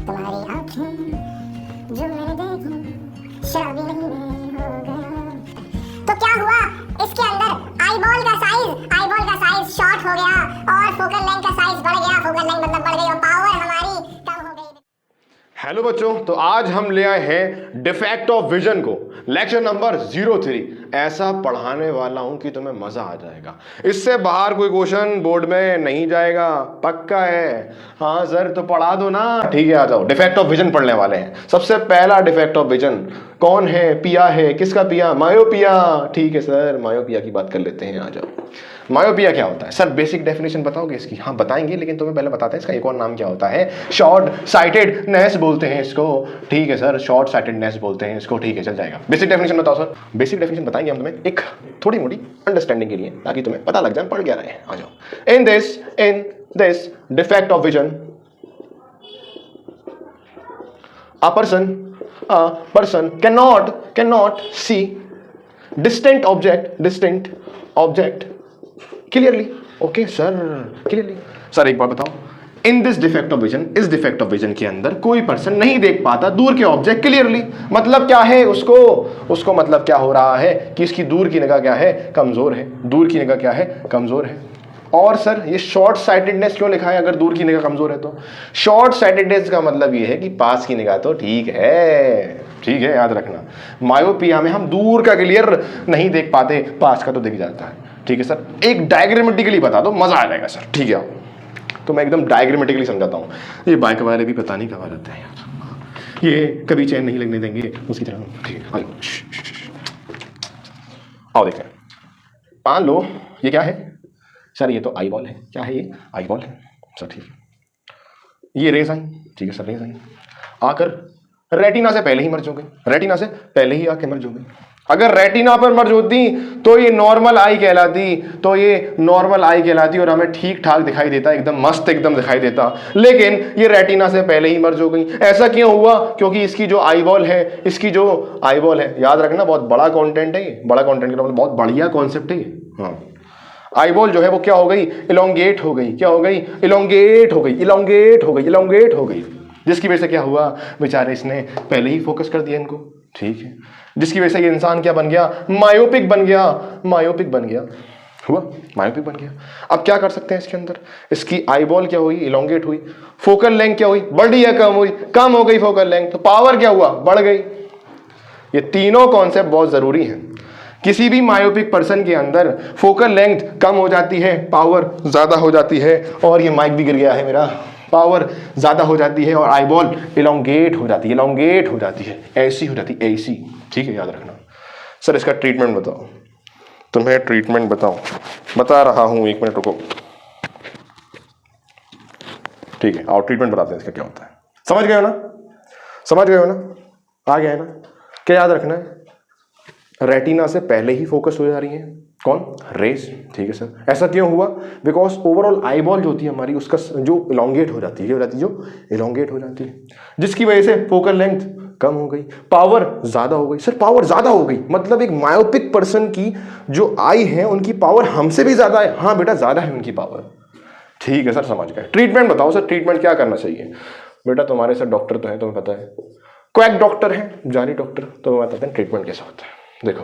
तुम्हारी आंखें जो मैंने देखी शराबी नहीं मैं हो गया। तो क्या हुआ इसके अंदर आई बॉल का साइज शॉर्ट हो गया और फोकल लेंथ का साइज बढ़ गया। फोकल लेंथ मतलब बढ़ गई और पावर हमारी कम हो गई। हेलो बच्चों, तो आज हम ले आए हैं डिफेक्ट ऑफ विजन को, लेक्चर नंबर 03। ऐसा पढ़ाने वाला हूं कि तुम्हें मजा आ जाएगा। इससे बाहर कोई क्वेश्चन बोर्ड में नहीं जाएगा, पक्का है। हाँ सर, तो पढ़ा दो ना। ठीक है, आ जाओ। डिफेक्ट ऑफ विजन पढ़ने वाले हैं। सबसे पहला डिफेक्ट ऑफ विजन कौन है? पिया है। किसका पिया? मायोपिया। ठीक है सर, मायोपिया की बात कर लेते हैं। आ जाओ। मायोपिया क्या होता है सर? बेसिक डेफिनेशन बताओगे इसकी? हाँ बताएंगे, लेकिन तुम्हें पहले बताते हैं इसका एक और नाम क्या होता है। शॉर्ट साइटेडनेस बोलते हैं इसको। ठीक है सर, शॉर्ट साइटेडनेस बोलते हैं इसको। ठीक है, चल जाएगा। बेसिक डेफिनेशन बताओ सर। बेसिक डेफिनेशन बताएंगे हम तुम्हें एक थोड़ी मोटी अंडरस्टैंडिंग के लिए, ताकि तुम्हें पता लग जाए पढ़ क्या रहे हैं। आ जाओ। इन this defect of vision a person cannot see distant object clearly. Okay sir, clearly. Sir एक बार बताओ, इन दिस डिफेक्ट ऑफ विजन, इस डिफेक्ट ऑफ विजन के अंदर कोई पर्सन नहीं देख पाता दूर के ऑब्जेक्ट क्लियरली। मतलब क्या है उसको मतलब क्या हो रहा है कि इसकी दूर की निगाह क्या है? कमजोर है। दूर की निगाह क्या है? कमजोर है। और सर ये शॉर्ट साइटेडनेस क्यों लिखा है अगर दूर की निगाह कमजोर है तो? शॉर्ट साइटेडनेस का मतलब ये है कि पास की निगाह तो ठीक है। ठीक है, याद रखना। मायोपिया में हम दूर का क्लियर नहीं देख पाते, पास का तो दिख जाता है। ठीक है सर, एक डायग्रामेटिकली बता दो, मजा आ जाएगा सर। ठीक है, तो मैं एकदम डायग्रामेटिकली समझाता हूँ। ये बाइक वाले भी पता नहीं कब आ जाते हैं यार, ये कभी चैन नहीं लगने देंगे उसकी तरह। ठीक है, आओ देखें। मान लो ये क्या है सर? ये तो आई बॉल है। क्या है ये? आई बॉल है सर। ठीक है, ये रेज आई। ठीक है सर, रेज आई आकर रेटिना से पहले ही मर्ज हो गई। रेटिना से पहले ही आके मर्ज हो गई। अगर रेटिना पर मर्ज होती तो ये नॉर्मल आई कहलाती और हमें ठीक ठाक दिखाई देता, एकदम मस्त एकदम दिखाई देता। लेकिन ये रेटिना से पहले ही मर्ज हो गई। ऐसा क्यों हुआ? क्योंकि इसकी जो आई बॉल है, याद रखना, बहुत बड़ा कंटेंट है ये। बड़ा कंटेंट का मतलब बहुत बढ़िया कॉन्सेप्ट है ये। हाँ, आई बॉल जो है वो क्या हो गई? इलोंगेट हो गई। क्या हो गई? इलोंगेट हो गई। जिसकी वजह से क्या हुआ? बेचारे इसने पहले ही फोकस कर दिया इनको। ठीक है, जिसकी वजह से ये इंसान क्या बन गया? मायोपिक बन गया हुआ। मायोपिक बन गया। अब क्या कर सकते हैं इसके अंदर? इसकी आई बॉल क्या हुई? इलोंगेट हुई। फोकल लेंथ क्या हुई? बढ़ी या कम हुई? कम हो गई फोकल लेंथ। तो पावर क्या हुआ? बढ़ गई। ये तीनों कॉन्सेप्ट बहुत जरूरी हैं। किसी भी मायोपिक पर्सन के अंदर फोकल लेंथ कम हो जाती है, पावर ज्यादा हो जाती है। और ये माइक भी गिर गया है मेरा। पावर ज्यादा हो जाती है और आईबॉल इलोंगेट हो जाती है, ऐसी हो जाती है, ऐसी। ठीक है, याद रखना। सर इसका ट्रीटमेंट बताओ। तुम्हें ट्रीटमेंट बताओ, बता रहा हूं, 1 मिनट रुको। ठीक है, और ट्रीटमेंट बताते हैं इसका क्या होता है। समझ गए हो ना? आ गया है ना? क्या याद रखना है? रेटिना से पहले ही फोकस हो जा रही है कौन? रेस। ठीक है सर, ऐसा क्यों हुआ? बिकॉज ओवरऑल आई बॉल जो होती है हमारी, उसका जो इलोंगेट हो जाती है, जिसकी वजह से फोकल लेंथ कम हो गई, पावर ज्यादा हो गई। सर पावर ज्यादा हो गई मतलब एक मायोपिक पर्सन की जो आई है उनकी पावर हमसे भी ज्यादा है। हाँ बेटा, ज्यादा है उनकी पावर। ठीक है सर, समझ गए। ट्रीटमेंट बताओ सर, ट्रीटमेंट क्या करना चाहिए? बेटा तुम्हारे सर डॉक्टर तो है, तुम्हें पता है, क्वैक डॉक्टर है, जारी डॉक्टर। तो बताते हैं ट्रीटमेंट कैसा होता है। देखो,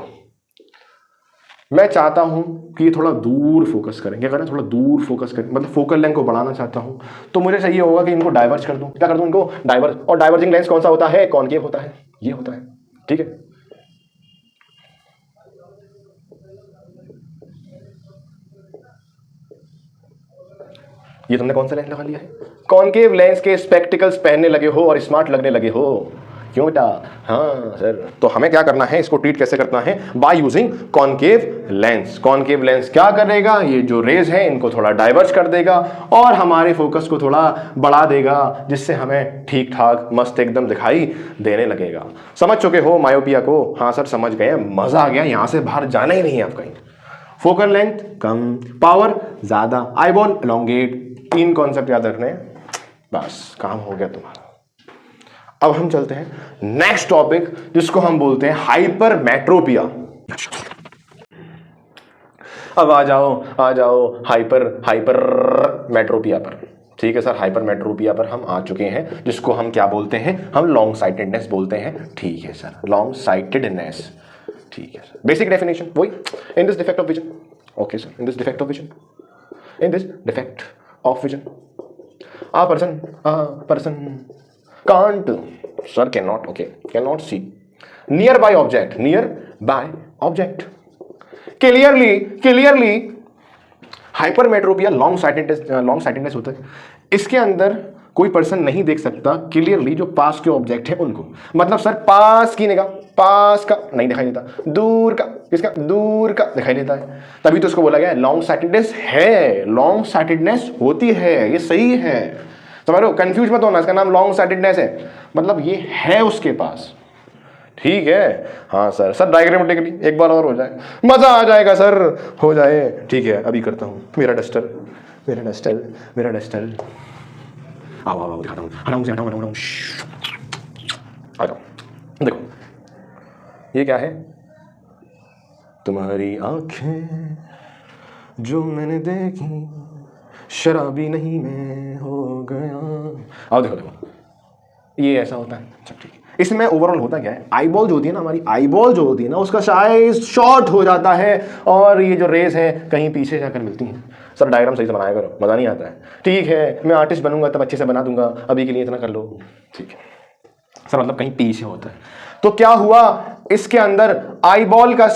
मैं चाहता हूं कि थोड़ा दूर फोकस करें। क्या करें? थोड़ा दूर फोकस करें, मतलब फोकल लेंथ को बढ़ाना चाहता हूं। तो मुझे चाहिए होगा कि इनको डाइवर्ज कर दूं। क्या कर दूं? इनको डाइवर्ज। और डाइवर्जिंग लेंस कौन सा होता है? कॉनकेव होता है। ये होता है। ठीक है, ये तुमने कौन सा लेंस लगा लिया है? कॉनकेव लेंस के स्पेक्टिकल्स पहनने लगे हो और स्मार्ट लगने लगे हो। क्यों बेटा? हाँ सर, तो हमें क्या करना है? इसको ट्रीट कैसे करना है? By using concave lens. Concave lens क्या करेगा? ये जो रेज है इनको थोड़ा डाइवर्ज कर देगा और हमारे फोकस को थोड़ा बढ़ा देगा, जिससे हमें ठीक ठाक मस्त एकदम दिखाई देने लगेगा। समझ चुके हो मायोपिया को? हाँ सर समझ गए, मजा आ गया, यहां से बाहर जाना ही नहीं है आप कहीं। फोकल लेंथ कम, पावर ज्यादा, आईबॉल इलोंगेट, 3 कॉन्सेप्ट याद रखने हैं, बस काम हो गया तुम्हारा। अब हम चलते हैं नेक्स्ट टॉपिक, जिसको हम बोलते हैं हाइपरमेट्रोपिया। अब आ जाओ हाइपरमेट्रोपिया पर। ठीक है सर, हाइपरमेट्रोपिया पर हम आ चुके हैं, जिसको हम क्या बोलते हैं, हम लॉन्ग साइटेडनेस बोलते हैं। ठीक है सर, लॉन्ग साइटेडनेस। ठीक है सर, बेसिक डेफिनेशन वही, इन this defect of vision. Okay sir, in this defect of vision, in this defect of vision a person can't, sir, cannot, okay, cannot see nearby object clearly hypermetropia long sightedness होता है। इसके अंदर कोई person नहीं देख सकता clearly जो पास के ऑब्जेक्ट है उनको। मतलब सर पास की निगाह, पास का नहीं दिखाई देता, दूर का, किसका, दूर का दिखाई देता है। तभी तो इसको बोला गया लॉन्ग साइटेडनेस है, लॉन्ग साइटेडनेस होती है, ये सही है। समझो, कंफ्यूज मत होना, इसका नाम लॉन्ग साइटेडनेस है, मतलब ये है उसके पास। ठीक है, हाँ सर, सर डायग्रामेटिकली एक बार और हो जाए, मजा आ जाएगा सर, हो जाए। ठीक है, अभी करता हूँ, मेरा डस्टर आओ आओ दिखाता हूँ, हटाऊँ आ जाओ। देखो ये क्या है, तुम्हारी आंखें जो मैंने देखी, शराबी नहीं मैं हो गया। आओ देखो देखो, ये ऐसा होता है। अच्छा ठीक है, इसमें ओवरऑल होता क्या है, आईबॉल जो होती है ना, हमारी आईबॉल जो होती है ना, उसका साइज शॉर्ट हो जाता है और ये जो रेज है कहीं पीछे जाकर मिलती हैं। सर डायग्राम सही से बनाया करो, मज़ा नहीं आता है। ठीक है, मैं आर्टिस्ट बनूंगा तब अच्छे से बना दूंगा, अभी के लिए इतना कर लो। ठीक है सर, मतलब कहीं पीछे होता है। तो क्या हुआ, इसके अंदर आईबॉल का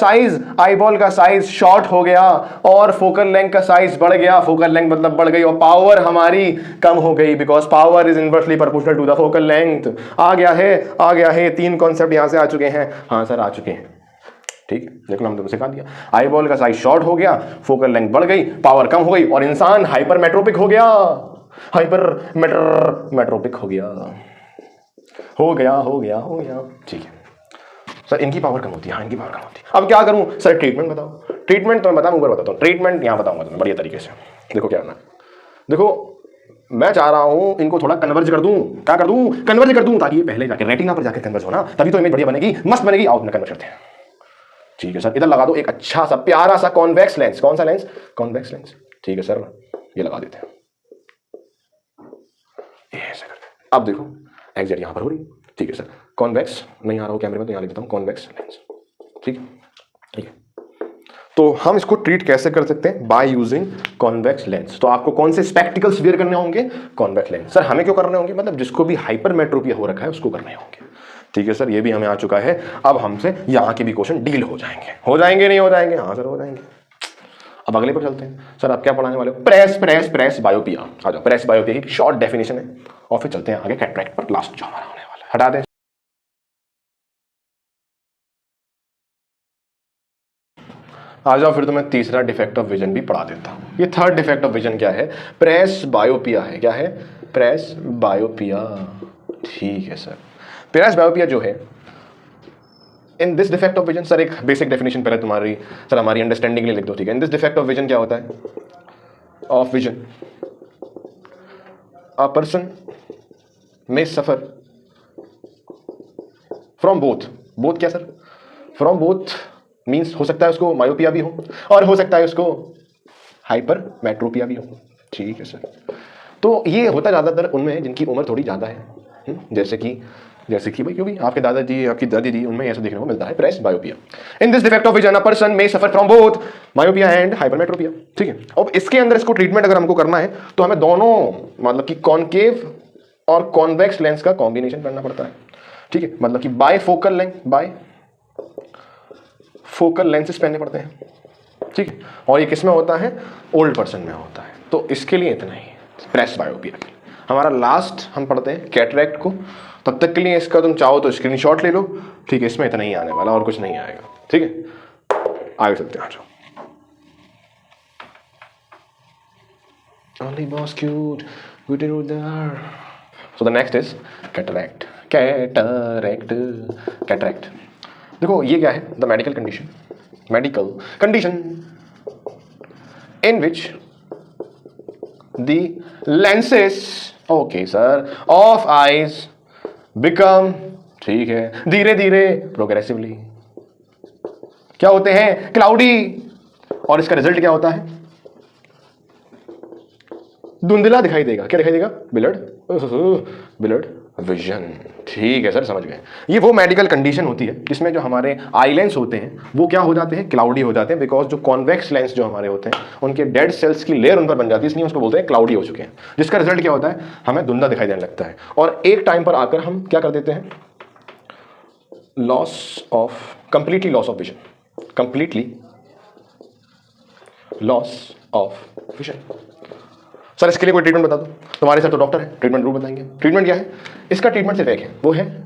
साइज शॉर्ट हो गया और फोकल लेंथ का साइज बढ़ गया। फोकल लेंथ मतलब बढ़ गई और पावर हमारी कम हो गई, because power is inversely proportional to the focal length. आ गया है, 3 कॉन्सेप्ट यहां से आ चुके हैं। हाँ सर आ चुके हैं, ठीक, देखो हम तुमसे सिखा दिया। आईबॉल का साइज शॉर्ट हो गया, फोकल लेंथ बढ़ गई, पावर कम हो गई और इंसान हाइपरमेट्रोपिक हो गया, हाइपरमेट्रोपिक हो गया। ठीक है सर, इनकी पावर कम होती है। हाँ, इनकी पावर कम होती है। अब क्या करूं सर, ट्रीटमेंट बताओ। ट्रीटमेंट तो मैं बताऊं, ऊपर बताता हूँ। ट्रीटमेंट यहाँ बताऊंगा तुम्हें बढ़िया तरीके से। देखो क्या करना, देखो मैं चाह रहा हूं इनको थोड़ा कन्वर्ज कर दूं। क्या कर दूं, कन्वर्ज कर दूं, ताकि ये पहले जाके रेटिना पर जाकर कन्वर्ज होना, तभी तो इमेज बढ़िया बनेगी, मस्त बनेगी। आओ अपने कन्वर्ज करते हैं। ठीक है सर, इधर लगा दो एक अच्छा सा प्यारा सा कॉन्वेक्स लेंस। कौन सा लेंस, कॉन्वेक्स लेंस। ठीक है सर, ये लगा देते हैं, ऐसा करके। अब देखो एग्जैक्ट यहाँ पर हो रही। ठीक है सर, कॉन्वेक्स नहीं आ रहा हो कैमरे में तो यहाँ लिख देता हूँ कॉन्वेक्स लेंस। ठीक है, तो हम इसको ट्रीट कैसे कर सकते हैं, बाय यूजिंग कॉन्वेक्स लेंस। तो आपको कौन से स्पेक्टिकल्स वियर करने होंगे, कॉन्वेक्स लेंस। सर हमें क्यों करने होंगे, मतलब जिसको भी हाइपरमेट्रोपिया हो रखा है उसको करने होंगे। ठीक है सर, ये भी हमें आ चुका है। अब हमसे यहाँ के भी क्वेश्चन डील हो जाएंगे नहीं हो जाएंगे, हाँ सर हो जाएंगे। अब अगले पर चलते हैं। सर आप क्या पढ़ाने वाले हो, प्रेस बायोपिया। आ जाओ, प्रेस बायोपिया की शॉर्ट डेफिनेशन है और फिर चलते हैं आगे कैटरेक्ट पर, लास्ट जो हमारा होने वाला है। हटा दें, आ जाओ फिर तुम्हें तीसरा डिफेक्ट ऑफ विजन भी पढ़ा देता हूँ। ये थर्ड डिफेक्ट ऑफ विजन क्या है, प्रेस बायोपिया है। क्या है, प्रेस बायोपिया। ठीक है सर, प्रेस बायोपिया जो है, इन this defect of vision, sir एक बेसिक डेफिनेशन पहले तुम्हारी, सर हमारी अंडरस्टैंडिंग के लिए लिख दो। ठीक है, इन दिस डिफेक्ट ऑफ विजन क्या होता है, ऑफ विजन अ पर्सन में सफर फ्रॉम बोथ क्या सर, फ्रॉम बोथ मीन्स हो सकता है उसको मायोपिया भी हो और हो सकता है उसको हाइपरमेट्रोपिया भी हो। ठीक है सर, तो ये होता ज़्यादातर उनमें जिनकी उम्र थोड़ी ज़्यादा है, जैसे कि भाई क्यों भी आपके दादाजी आपकी दादी जी, उनमें ऐसा देखने को मिलता है presbyopia. In this defect of vision a person may suffer from both myopia and hypermetropia. ठीक है, अब इसके अंदर इसको ट्रीटमेंट अगर हमको करना है तो हमें दोनों मतलब कि कॉनकेव और कॉन्वेक्स लेंस का कॉम्बिनेशन करना पड़ता है। ठीक है, मतलब कि बाय फोकल लेंसेज पहनने पड़ते हैं। ठीक है, और ये किस में होता है, ओल्ड पर्सन में होता है। तो इसके लिए इतना ही प्रेस बायोपिया के लिए। हमारा लास्ट हम पढ़ते हैं कैटरेक्ट को, तब तक के लिए इसका तुम चाहो तो स्क्रीनशॉट ले लो। ठीक है, इसमें इतना ही आने वाला और कुछ नहीं आएगा। ठीक है, आगे चलते हैं। आ जाओ। Only boss cute, good there. So the next is cataract. Cataract. देखो ये क्या है, the medical condition in which the lenses, okay sir, of eyes become, ठीक है, धीरे धीरे प्रोग्रेसिवली क्या होते हैं, क्लाउडी। और इसका रिजल्ट क्या होता है, धुंधला दिखाई देगा। क्या दिखाई देगा? Blood blood vision. ठीक है सर, समझ गए। ये वो मेडिकल कंडीशन होती है जिसमें जो हमारे आई लेंस होते हैं वो क्या हो जाते हैं? क्लाउडी हो जाते हैं, बिकॉज जो कॉन्वेक्स लेंस जो हमारे होते हैं उनके डेड सेल्स की लेयर उन पर बन जाती है, इसलिए उसको बोलते हैं क्लाउडी हो चुके हैं, जिसका रिजल्ट क्या होता है? हमें धुंधला दिखाई देने लगता है। और एक टाइम पर आकर हम क्या कर देते हैं? Completely loss of vision, completely loss of vision. Sir इसके लिए कोई ट्रीटमेंट बता दो। तुम्हारे साथ तो डॉक्टर है, ट्रीटमेंट जरूर बताएंगे। ट्रीटमेंट क्या है? इसका ट्रीटमेंट सिर्फ एक है, वो है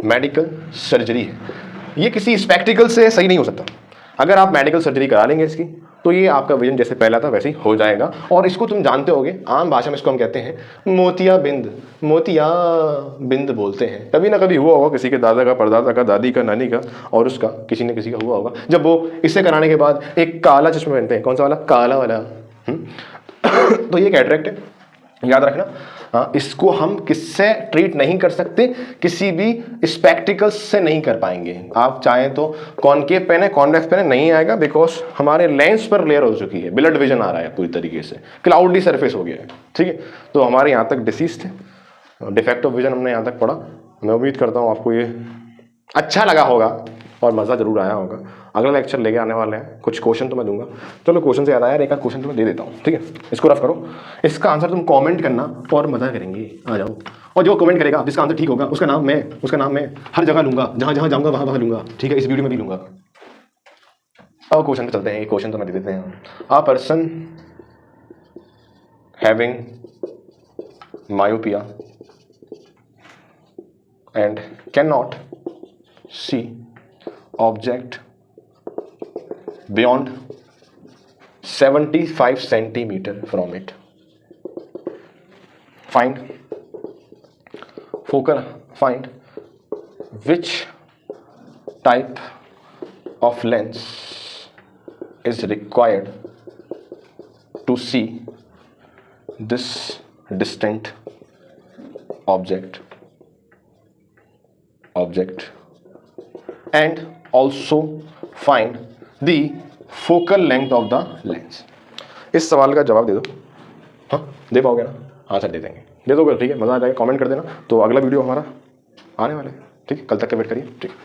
मेडिकल सर्जरी है। ये किसी स्पेक्टिकल से सही नहीं हो सकता। अगर आप मेडिकल सर्जरी करा लेंगे इसकी तो ये आपका विजन जैसे पहला था वैसे ही हो जाएगा। और इसको तुम जानते होगे, आम भाषा में इसको हम कहते हैं मोतिया बिंद। मोतिया बिंद बोलते हैं। कभी ना कभी हुआ होगा किसी के दादा का, परदादा का, दादी का, नानी का, और उसका किसी न किसी का हुआ होगा, जब वो इससे कराने के बाद एक काला चश्मा पहनते हैं। कौन सा वाला? काला वाला। तो ये कैटरेक्ट है, याद रखना। हाँ, इसको हम किससे ट्रीट नहीं कर सकते? किसी भी स्पेक्टिकल्स से नहीं कर पाएंगे। आप चाहें तो कॉनकेव पेन है, कॉन्वेक्स पेन है, नहीं आएगा, बिकॉज हमारे लेंस पर लेयर हो चुकी है, ब्लड विजन आ रहा है पूरी तरीके से, क्लाउडी सरफेस हो गया है। ठीक है, तो हमारे यहाँ तक डिसीज थे, डिफेक्ट ऑफ विजन हमने यहाँ तक पढ़ा। मैं उम्मीद करता हूँ आपको ये अच्छा लगा होगा और मज़ा जरूर आया होगा। अगला लेक्चर लेके आने वाले हैं, कुछ क्वेश्चन तो मैं दूंगा। चलो क्वेश्चन से याद आया, एक आध क्वेश्चन तो मैं दे देता हूँ। ठीक है, इसको रफ करो, इसका आंसर तुम कमेंट करना और मज़ा करेंगे। आ जाओ, और जो कमेंट करेगा जिसका आंसर ठीक होगा उसका नाम मैं हर जगह लूंगा, जहाँ जहाँ जाऊँगा वहाँ लूंगा। ठीक है, इस वीडियो में भी लूंगा। अब क्वेश्चन पे चलते हैं। एक क्वेश्चन तो मैं दे देते हैं। A person having myopia and cannot see object beyond 75 centimeter from it. Find which type of lens is required to see this distant object and also find the focal length of the lens. इस सवाल का जवाब दे दो। हाँ, दे पाओगे ना? हाँ sir, दे देंगे। दे दोगे? ठीक है, मज़ा आ जाएगा। कमेंट कर देना। तो अगला वीडियो हमारा आने वाला है। ठीक है, कल तक का वेट करिए। ठीक है।